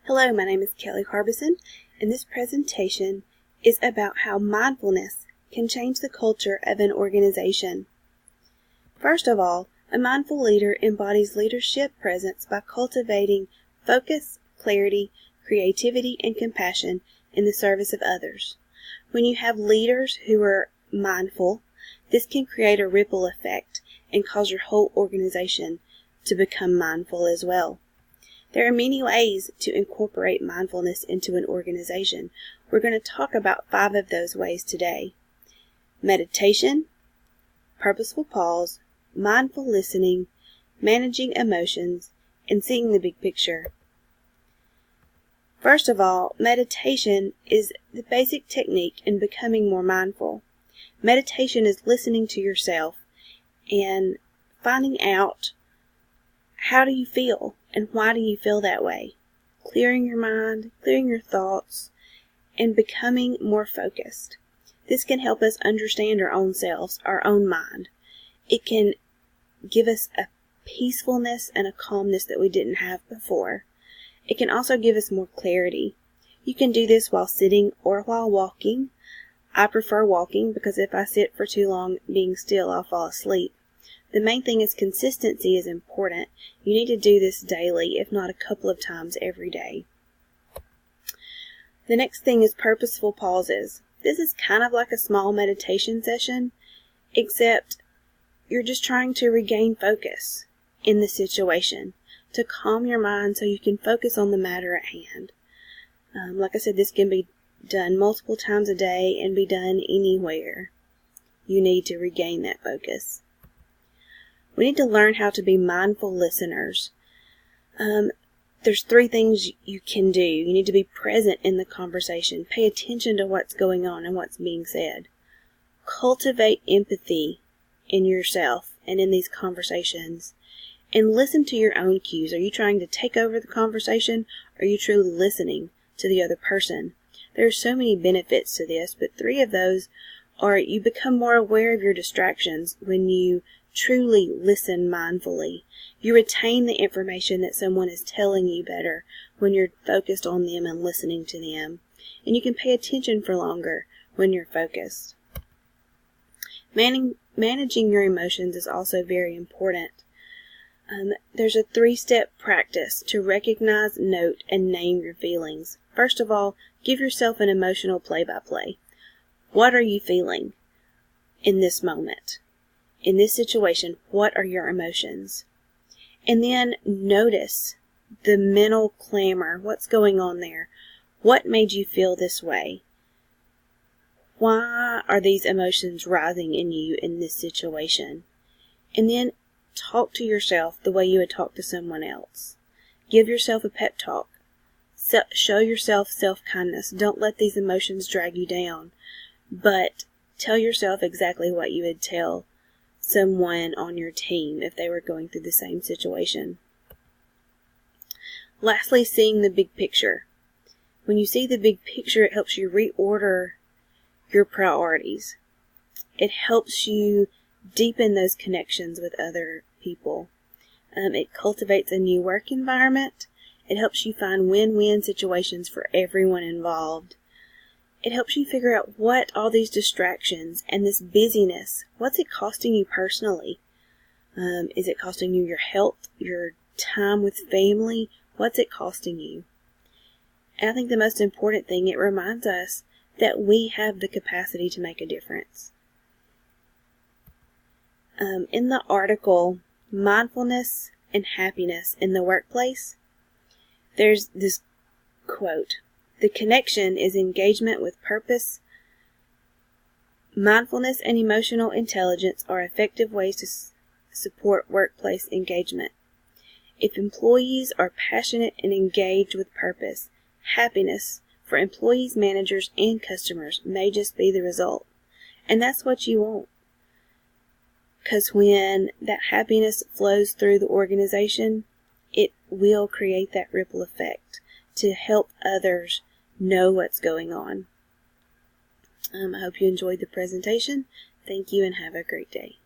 Hello, my name is Kelly Harbison, and this presentation is about how mindfulness can change the culture of an organization. First of all, a mindful leader embodies leadership presence by cultivating focus, clarity, creativity, and compassion in the service of others. When you have leaders who are mindful, this can create a ripple effect and cause your whole organization to become mindful as well. There are many ways to incorporate mindfulness into an organization. We're going to talk about 5 of those ways today. Meditation, purposeful pause, mindful listening, managing emotions, and seeing the big picture. First of all, meditation is the basic technique in becoming more mindful. Meditation is listening to yourself and finding out how do you feel and why do you feel that way. Clearing your mind, clearing your thoughts, and becoming more focused. This can help us understand our own selves, our own mind. It can give us a peacefulness and a calmness that we didn't have before. It can also give us more clarity. You can do this while sitting or while walking. I prefer walking because if I sit for too long being still, I'll fall asleep. The main thing is consistency is important. You need to do this daily, if not a couple of times every day. The next thing is purposeful pauses. This is kind of like a small meditation session, except you're just trying to regain focus in the situation, to calm your mind so you can focus on the matter at hand. Like I said, this can be done multiple times a day and be done anywhere. You need to regain that focus. We need to learn how to be mindful listeners. There's 3 things you can do. You need to be present in the conversation. Pay attention to what's going on and what's being said. Cultivate empathy in yourself and in these conversations. And listen to your own cues. Are you trying to take over the conversation? Or are you truly listening to the other person? There are so many benefits to this, but 3 of those are you become more aware of your distractions when you truly listen mindfully. You retain the information that someone is telling you better when you're focused on them and listening to them. And you can pay attention for longer when you're focused. Managing your emotions is also very important. There's a 3-step practice to recognize, note, and name your feelings. First of all, give yourself an emotional play-by-play. What are you feeling in this moment? In this situation, what are your emotions? And then notice the mental clamor. What's going on there? What made you feel this way? Why are these emotions rising in you in this situation? And then talk to yourself the way you would talk to someone else. Give yourself a pep talk. Show yourself self-kindness. Don't let these emotions drag you down. But tell yourself exactly what you would tell someone on your team if they were going through the same situation. Lastly, seeing the big picture. When you see the big picture, it helps you reorder your priorities. It helps you deepen those connections with other people. It cultivates a new work environment. It helps you find win-win situations for everyone involved. It helps you figure out what all these distractions and this busyness, what's it costing you personally? Is it costing you your health, your time with family? What's it costing you? And I think the most important thing, it reminds us that we have the capacity to make a difference. In the article, Mindfulness and Happiness in the Workplace, there's this quote. The connection is engagement with purpose. Mindfulness and emotional intelligence are effective ways to support workplace engagement. If employees are passionate and engaged with purpose, happiness for employees, managers, and customers may just be the result. And that's what you want. Because when that happiness flows through the organization, it will create that ripple effect to help others know what's going on. I hope you enjoyed the presentation. Thank you and have a great day.